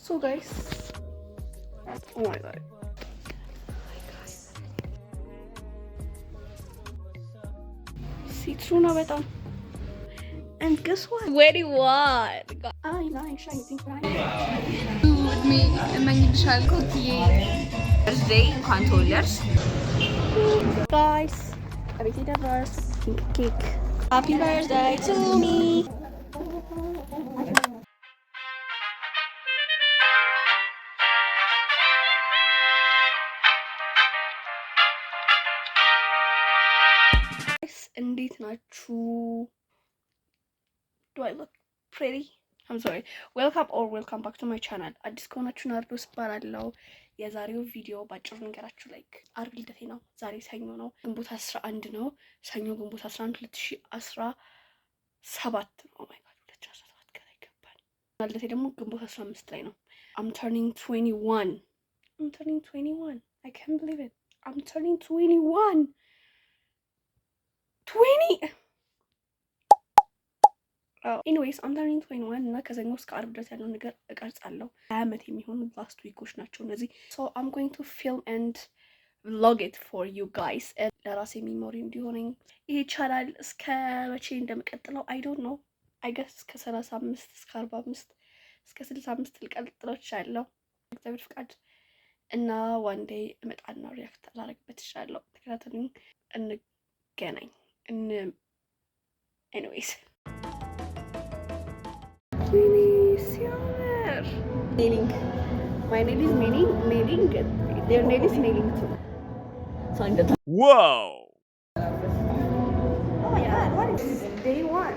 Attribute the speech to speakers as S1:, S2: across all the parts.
S1: So guys, oh my god. See through now better. And guess what?
S2: Very what?
S1: I like anything right.
S2: With me, Emmanuel cookie. Birthday controllers.
S1: Guys, everything diverse. Pink cake. Happy birthday to me. እንዴት ናችሁ? Do I look pretty? I'm sorry. Welcome back to my channel. አዲስ ከሆናችሁ ናርዶስ እባላለሁ። የዛሬው ቪዲዮ ባጭሩ ነገራችሁ ላይክ አርብ ልደቴ ነው። ዛሬ ሰኞ ነው፣ ግንቦት 11 ነው። ሰኞ ግንቦት 11 2017 ነው። ማይ ጋድ 2017 ከላይ ገባን። ልደቴ ደግሞ ግንቦት 15 ላይ ነው። I'm turning 21. I can't believe it. I'm turning 21. 20. ኤኒዌይስ I'm turning 21 እና ከሰኞ እስከ አርብ ድረስ ያለው ነገር እቀርጻለሁ። 20 ዓመት የሚሆኑ ላስት ዊኮች ናቸው እነዚህ። So I'm going to film and vlog it for you guys. ለራሴ ሚሞሪ እንዲሆነኝ ይሄ ቻናል እስከ መቼ እንደምቀጥለው I don't know. I guess እስከ 35 እስከ 45 እስከ 65 ልቀጥለው እችላለሁ እግዚአብሔር ፍቃድ እና one day እመጣና ሪአክት ላደርግበት እችላለሁ። ተከታተሉኝ፣ እንገናኝ። Anyways, Nailing. My nail is nailing. Their nail is nailing too.
S3: Whoa!
S1: Oh my god, what is this? Day 1.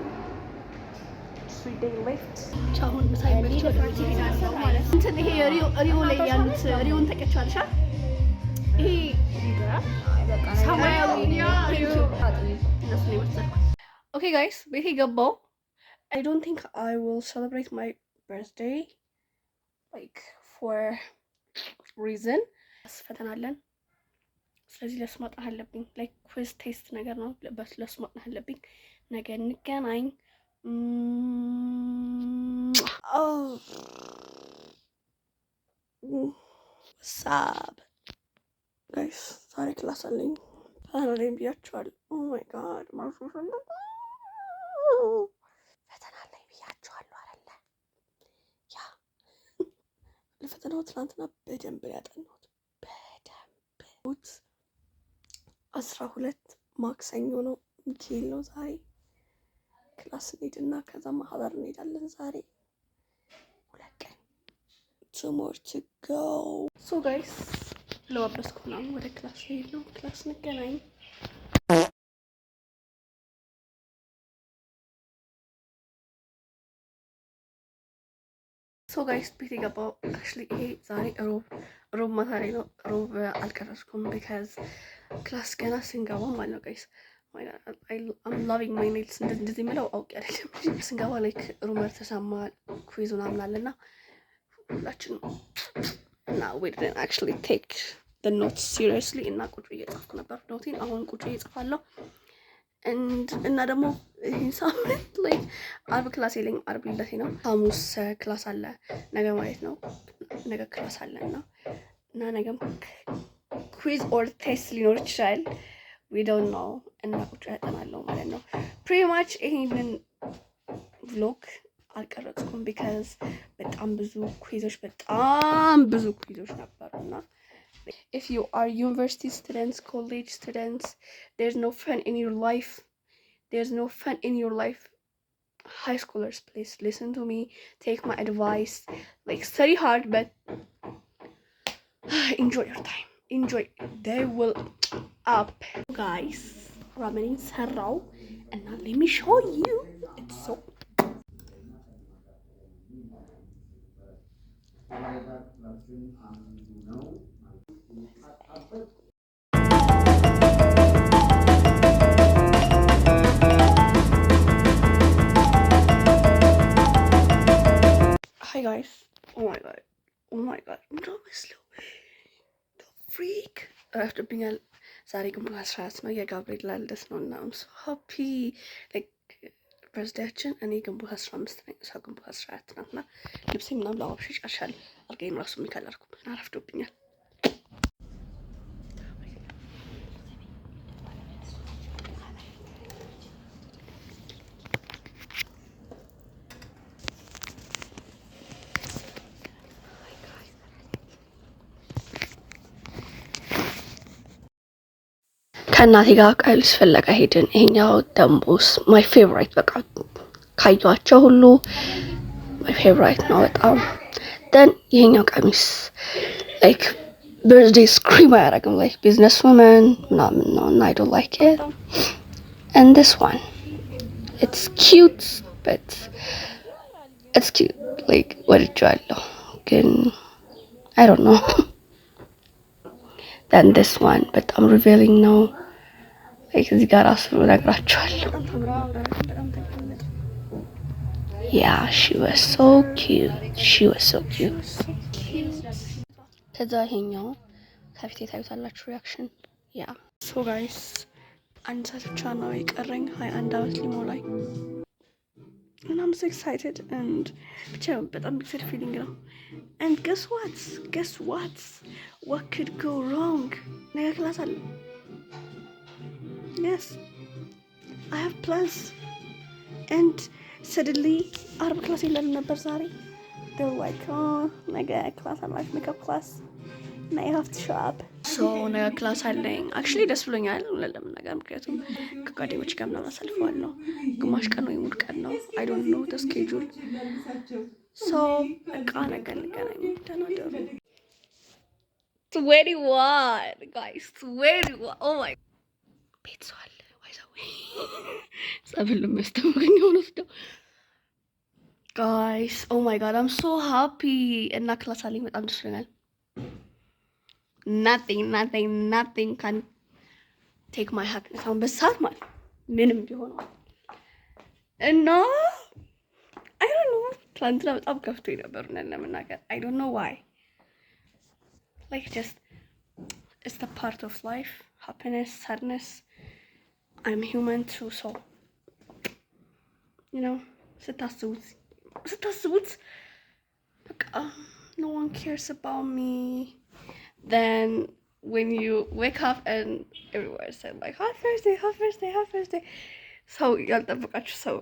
S1: 3 day left. ቻውን ሳይመቸው ፓርቲ ሄዳለሁ ማለት እንትን ይሄ ሪዮ ላይ ያሉት ሪዮን ተቀቻለሻ? ይሄ ሰማያዊ እነሱ ነው የወሰድኩት። Okay guys, ቤቴ ገባው። I don't think I will celebrate my birthday like for reason. ፈተና አለን። ስለዚህ ለሱ ማጥናት አለብኝ። like quiz test ነገር ነው። ለሱ ማጥናት አለብኝ። ነገ እንገናኝ። ሳብ guys ዛሬ ክላስ አለኝ። ፈተናዬን ብያቸዋለሁ። oh my god ፈተና ላይ ብያቸዋለሁ አይደለ? ያ ለፈተናው ትናንትና በደንብ ያጠናሁት በደንብ 12 ማክሰኞ ነው፣ ሚካኤል ነው ዛሬ። ክላስ እንሄድና ከዛ ማህበር እንሄዳለን ዛሬ 2 ቀን two more to go. So guys ለዋበስኩ ምናምን ወደ ክላስ ሄድ ነው። ክላስ እንገናኝ። ሶ ጋይስ ቤት የገባው አክቹሊ ይሄ ዛሬ ሮብ ማታ ላይ ነው። ሮብ አልቀረስኩም ቢካዝ ክላስ ገና ስንገባ ማለት ነው ጋይስ። I'm loving my nails እንደዚህ የምለው አውቄ አይደለም። ስንገባ ላይክ ሩመር ተሰማ ኩዊዝ ምናምን አለና ሁላችንም እና we didn't actually take the notes seriously እና ቁጭ እየጻፍኩ ነበር ኖቴን። አሁን ቁጭ እየጻፋለሁ እና ደግሞ ይሄን ሳምንት ላይ አርብ ክላስ የለኝም። አርብ ልደቴ ነው። ሐሙስ ክላስ አለ ነገ ማለት ነው። ነገ ክላስ አለ እና ነገም ኩዊዝ ኦር ቴስት ሊኖር ይችላል። we don't know እና ቁጭ ያጠናለሁ ማለት ነው። pretty much ይሄንን vlog አልቀረጽኩም because በጣም ብዙ ኩዊዞች ነበሩና if you are university students, college students, there's no fun in your life. High schoolers, please listen to me, take my advice, like study hard but enjoy your time. They will up guys. Ramen sarraw and now let me show you. It's so Hi guys. Oh my god. No, slow. The freak. ረፍድብኛል። ዛሬ ግንቦት 14 ነው። የጋብርኤል ልደት ነው እና I'm so happy. like በርዝዴያችን እኔ ግንቦት 15 ነኝ፣ እሷ ግንቦት 14 ናት እና ልብሴ ምናምን ለባብሽ ጨርሻለሁ። አልጋዬን ራሱ የሚከለርኩ አረፍዶብኛል። ከእናቴ ጋር ቀሚስ ፍለጋ ሄድን። ይሄኛው ደምቦስ ማይ ፌቨራይት፣ በቃ ካየኋቸው ሁሉ ማይ ፌቨራይት ነው በጣም። ደን ይሄኛው ቀሚስ ላይክ በርዝዴይ ስክሪም አያደርግም፣ ላይክ ቢዝነስ ውመን ምናምን ነው እና አይ ዶንት ላይክ ኢት። ኤንድ ዲስ ዋን ኢትስ ኪዩት በት ኢትስ ኪዩት ላይክ ወድጄዋለሁ ግን አይ ዶንት ኖ። ደን ዲስ ዋን በጣም ሪቬሊንግ ነው። እዚህ ጋር ራሱ እነግራቸዋለሁ። ያ ሺ ዋዝ ሶ ኪዩት። ከዛ ይሄኛው ከፊት የታዩታላችሁ ሪያክሽን ያ ሶ ጋይስ አንድ ሰዓት ብቻ ነው የቀረኝ 21 ዓመት ሊሞላኝ እና I'm so excited and ብቻ በጣም ቢግ ፊሊንግ ነው። and guess what could go wrong? ነገ ክላስ አለ። Yes, I have plans and suddenly አርብ ክላስ የለንም ነበር ዛሬ። they're like ነገ ክላስ አለ ሜካፕ ክላስ እና you have to show up. so ነገ ክላስ አለኝ። actually ደስ ብሎኛል ለመናገር ምክንያቱም ከጓደኞች ጋር ምናምን አሳልፈዋለሁ። ግማሽ ቀን ወይ ሙሉ ቀን ነው I don't know the schedule. so በቃ ነገ እንገናኝ። ደህና ደሩ። 21 guys 21 oh my ቤት ሰው አለ ወይዘው ጸብል የሚያስተምረኝ ሆኖ ወስደው ጋይስ ኦ ማይ ጋድ አም ሶ ሃፒ እና ክላስ አለኝ በጣም ደስ ይለኛል። nothing can take my happiness አሁን በሰዓት ማለት ምንም ቢሆን እና I don't know ትናንትና በጣም ከፍቶኝ ነበር ለመናገር I don't know why like just it's the part of life, happiness, sadness. I'm human too, so you know ስታስቡት በቃ no one cares about me. Then when you wake up and everywhere said like happy birthday so ያልጠበቃችሁ ሰው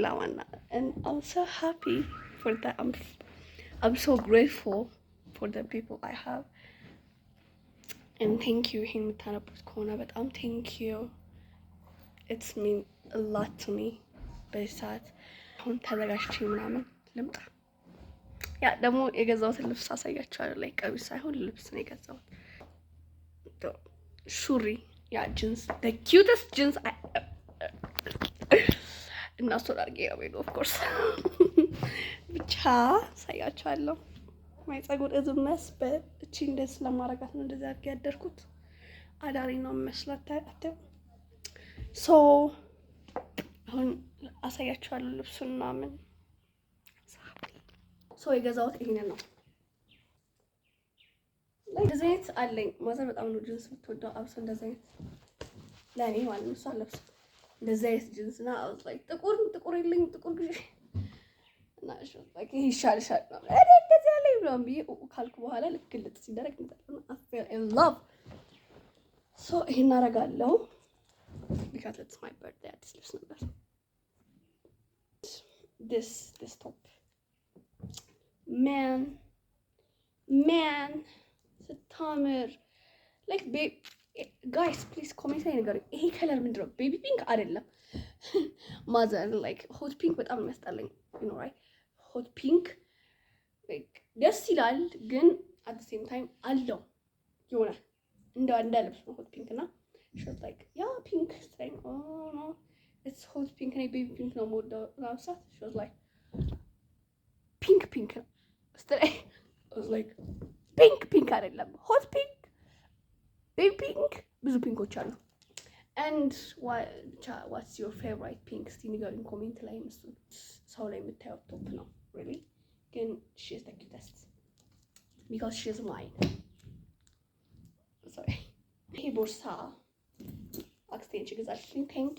S1: ላዋና and I'm so happy for that. I'm so grateful for the people I have and thank you. ይሄን የምታነቡት ከሆነ በጣም thank you. It's mean a lot to me. በዚህ ሰዓት አሁን ተዘጋጅቼ ምናምን ልምጣ። ያ ደግሞ የገዛሁትን ልብስ አሳያችኋለሁ። ላይ ቀሚስ ሳይሆን ልብስ ነው የገዛሁት። ሱሪ ያ ጂንስ the cutest jeans እና እሱን አድርጌ ነው የምሄደው of course ብቻ አሳያችኋለሁ። ማይ ፀጉር is a mess but እቺ እንደዚህ ስለማረጋት ነው እንደዚህ አድርጌ ያደርኩት። አዳሪ ነው መስላት አታዩ so አሁን አሳያችኋለሁ ልብሱን ምናምን so የገዛሁት ይሄንን ነው። እንደዚህ አይነት አለኝ ማዘር በጣም ነው ጂንስ የምትወደው አብሶ እንደዚህ አይነት ለኔ ማለት ነው። እሷ ለብሳ እንደዚህ አይነት ጂንስ እና I was like ጥቁር የለኝ ጥቁር ግዢ እና እሺ like ይሻልሻል ነው እኔ እንደዚህ ያለኝ ብሎም ብዬ ካልኩ በኋላ ልክ ግልጥ ሲደረግ እንጠጣና I feel in love so ይሄን አደርጋለሁ because it's my birthday አዲስ ልብስ ነበር this top man ስታምር like guys please comment ላይ ንገሩኝ ይሄ ከለር ምንድነው? ቤቢ ፒንክ አይደለም ማዘር like hot pink በጣም የሚያስጠላኝ you know right hot pink like ደስ ይላል ግን at the same time አለው የሆነ እንደ ልብስ ነው hot pink እና she was like yeah pink saying oh no it's hot pink and baby pink ነው የምወደው ራሳ she was like pink stay I was like pink አይደለም hot pink baby pink ብዙ ፒንኮች አሉ and what's your favorite pink እስቲ ንገሩኝ ኮሜንት ላይ መስሉ ሰው ላይ የምታየው ቶፕ ነው really ግን she is the cutest because she is mine sorry ይሄ ቦርሳ አክስቴንች ገዛችልኝ thank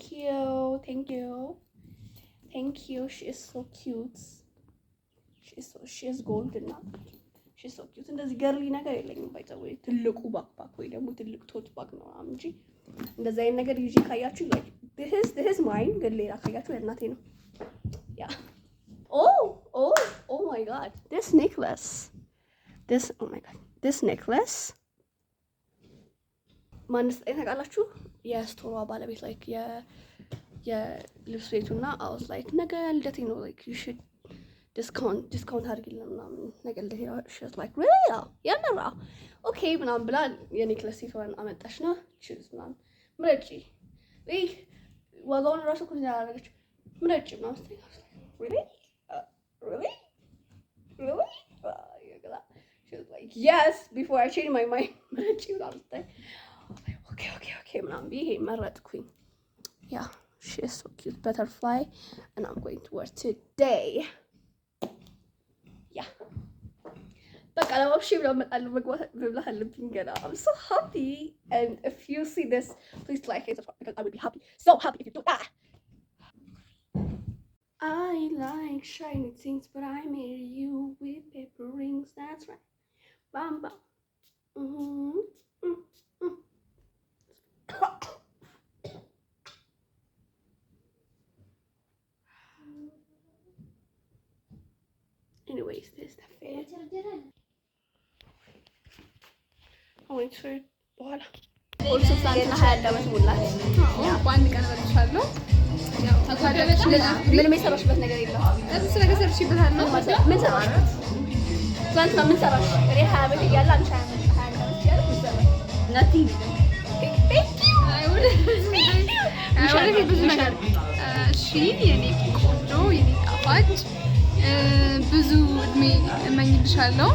S1: you she is so cute she is gold እና she's so cute እንደዚህ ገርሊ ነገር የለኝም ባይዘው ትልቁ ባክፓክ ወይ ደግሞ ትልቅ ቶት ባክ ነው እንጂ እንደዛ አይነት ነገር ይዤ ካያችሁ like this is mine ግን ሌላ ካያችሁ የእናቴ ነው yeah oh my god this necklace this necklace ማንስ ታውቃላችሁ የስቶሯ ባለቤት like የልብስ ቤቱና I was like ነገ ልደቴ ነው like you should discount አድርጊልን ምናምን ነገ ልደቴ ነው she was like really ያመራ okay ምናምን ብላ የኔክለስ ሴቷን አመጣች ነው choose ምናምን ምረጪ ወይ ዋጋውን ራሱ ኩኝ ያደረገች ምረጪ ምናምን really she was like yes before I changed my mind ምረጪ ምናምን okay ምናምን ብዬ መረጥኩኝ yeah she is so cute butterfly and I'm going to wear today yeah but I love she I'm so happy and if you see this please like it because I would be happy so happy if you do that I like shiny things but I made you with paper rings that's right bam bam anyways this is the fair I went to በኋላ also ሳንታ ሀያዳመት ሙላት
S2: በአንድ ቀን በልሻለሁ
S1: ምንም የሰራሽበት ነገር የለም
S2: እሱ ነገር ሰርሽበታለሁ
S1: ምን ሰራሽ ትናንትና ምን ሰራሽ እኔ 20 ዓመት እያለ አንቺ 20 ዓመት እያለ ምን ሰራሽ nothing
S2: አይወለ ብዙ ነገር እሺ የኔ ቆንጆ የኔ ጣፋጭ ብዙ እድሜ እመኝልሻለሁ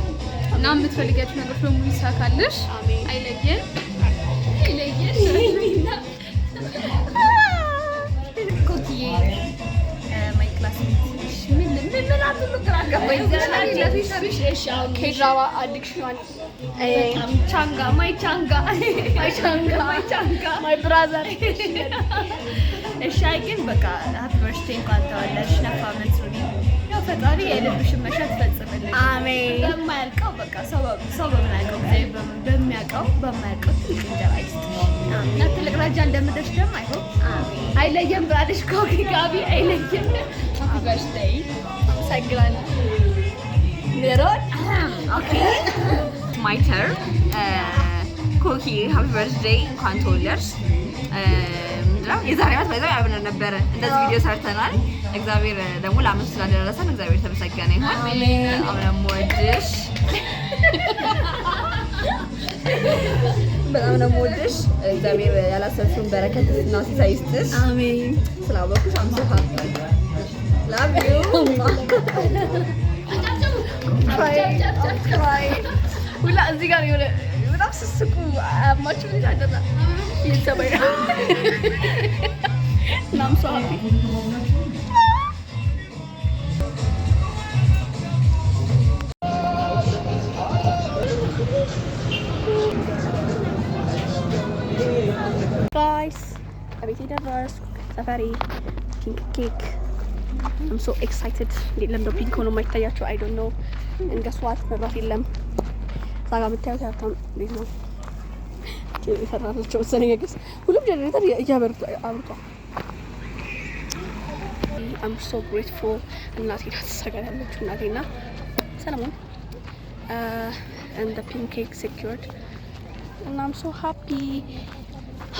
S2: እና የምትፈልጊያቸው ነገሮች በሙሉ ይሳካልሽ አይለየን ኮኪዬ ማይ ክላስ ምን
S1: ከድራማ አዲክሽን ቻንጋ ማይ ብራዘር
S2: እሻይ ግን በቃ ሃፒ በርዝዴይ እንኳን ተወለድሽ ነፋ መስሩኒ ያው ፈጣሪ የልብሽን መሻት ፈጽምልሽ
S1: አሜን
S2: በማያልቀው በቃ ሰው በማያልቀው ጊዜ በማያልቀው ትልቅ እንጀራ ይስጥሽ እና ትልቅ ደረጃ እንደምደርሽ ደግሞ አይሆን አይለየም ብላለሽ ኮኪ ጋቢ አይለየም ሃፒ በርዝዴይ
S1: አመሰግናለሁ ሜሮን
S2: ኦኬ ማይ ተርን ኮኪ ሃፒ በርዝዴይ እንኳን ተወለድሽ የዛሬ ዓመት ባይዘው አብረን ነበረ እንደዚህ ቪዲዮ ሰርተናል እግዚአብሔር ደግሞ ለአመት ስላደረሰን እግዚአብሔር ተመሰገነ ይሁን አሜን አብረን ወድሽ በጣም ነው ወድሽ እግዚአብሔር ያላሰብሽውን በረከት እና ሲሳይ ይስጥሽ
S1: አሜን
S2: ስላወኩሽ አምሶ ሃፒ ላቭ ዩ
S1: try ሁላ እዚህ ጋር የሆነ በጣም ስስቁ አማችሁ ልጅ አደረጋ ይሰበይ ናም so happy guys አቤት ደረስኩ ሰፈሪ ፒንክ ኬክ I'm so excited ለምዶ ፒንክ ሆኖ የማይታያቸው I don't know እንገሷት መብራት የለም ሳጋ ብታዩት ያታም ቤት ነው የሰራላቸው መሰለኝ ግን ሁሉም ጀነሬተር እያበርቱ አብርቷል I'm so grateful እናቴ ናት ሰጋላለች እናቴና ሰለሞን and the pink cake secured and I'm so happy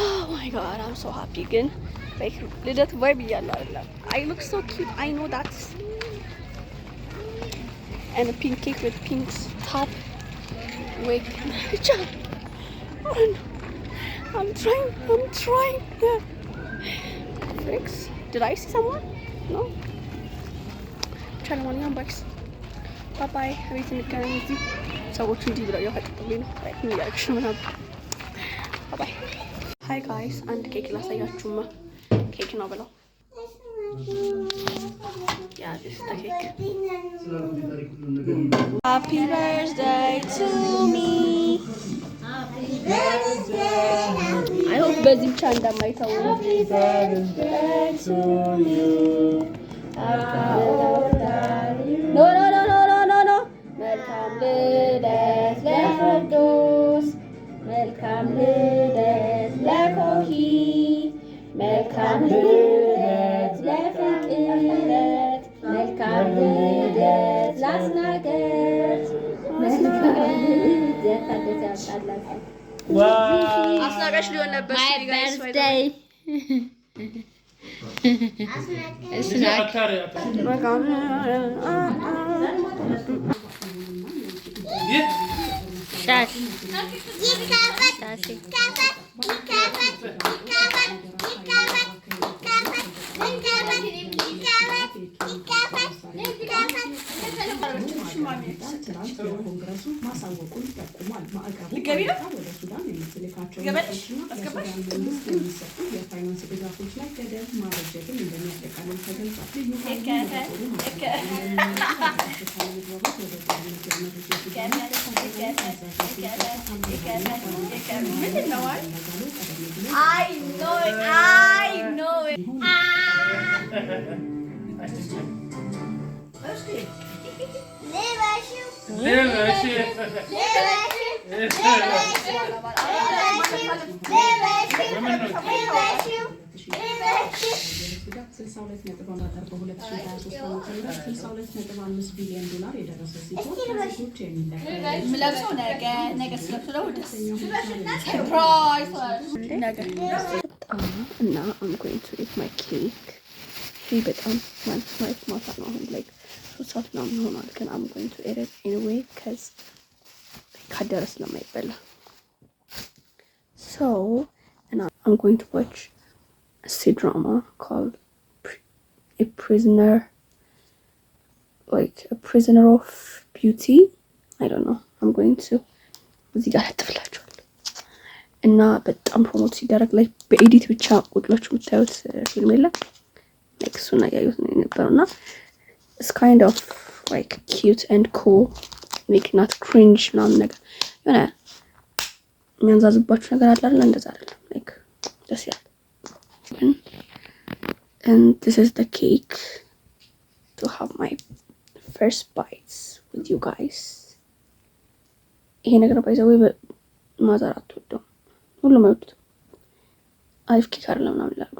S1: oh my god I'm so happy again like ልደት vibe እያለ አይደለም I look so cute I know that and a pink cake with pink top wait I'm trying yeah. Felix did I see someone no trying one young boys bye bye ቤት እንገናኝ እዚህ ሰዎች እንዲህ ብለው ያፈጥጡልኝ ነው like ምን ያክሽ ነው bye bye hi guys አንድ ኬክ ላሳያችሁማ ኬክ ነው ብለው yeah this is the cake happy birthday to me happy birthday I hope በዚህ ብቻ እንደማይተው happy birthday to you no መልካም
S2: ልደት ለፍርዶስ መልካም ልደት ለኮኪ መልካም ልደት ለፍቅረት መልካም ልደት ላስናቀት
S1: አስናቀሽ ሊሆን ነበር። እና I'm going to eat my cake. ይህ በጣም ማለት ማታ ነው አሁን like 3 ሰዓት ምናምን ሆኗል ግን I'm going to eat it anyway because ካደረ ስለማይበላ so and I'm going to watch a C-drama called A Prisoner of Beauty. I don't know. I'm going to እዚህ ጋር ተፍላችኋል እና በጣም ፕሮሞት ሲደረግ ላይ በኤዲት ብቻ ቁጥላችሁ የምታዩት ፊልም የለም like እሱን ያዩት ነው የነበረውና it's kind of like cute and cool like not cringe ምናምን ነገር የሆነ የሚያንዛዝባችሁ ነገር አለ አይደል እንደዛ አይደለም like ደስ ይላል and this is the cake to have my first bites with you guys. ይሄ ነገር ባይዘው ማዛር አትወደው ሁሉም አይወዱት አሪፍ ኬክ አይደለም ምናምን ይላሉ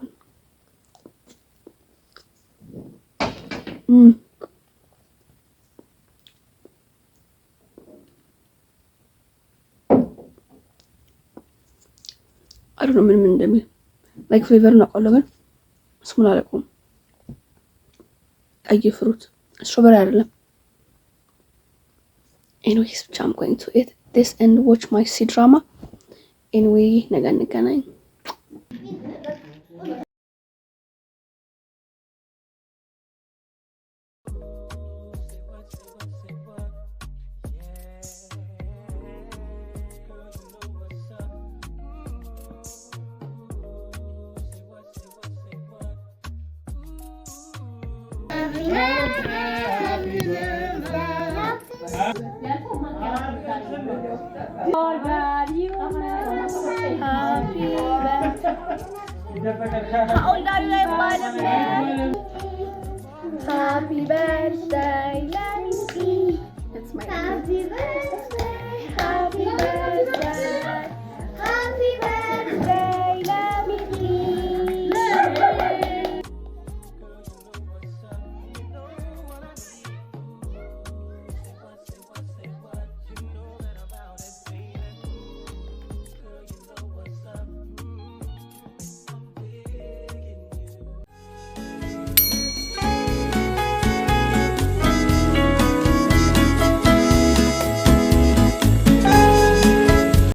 S1: I don't know ምን እንደሚል like flavor ነው አውቃለሁ ግን ስሙን አላውቀውም ቀይ ፍሩት strawberry አይደለም anyways I'm going to eat this and watch my C-drama anyway ነገ እንገናኝ Happy birthday, Lexi. It's my happy birthday.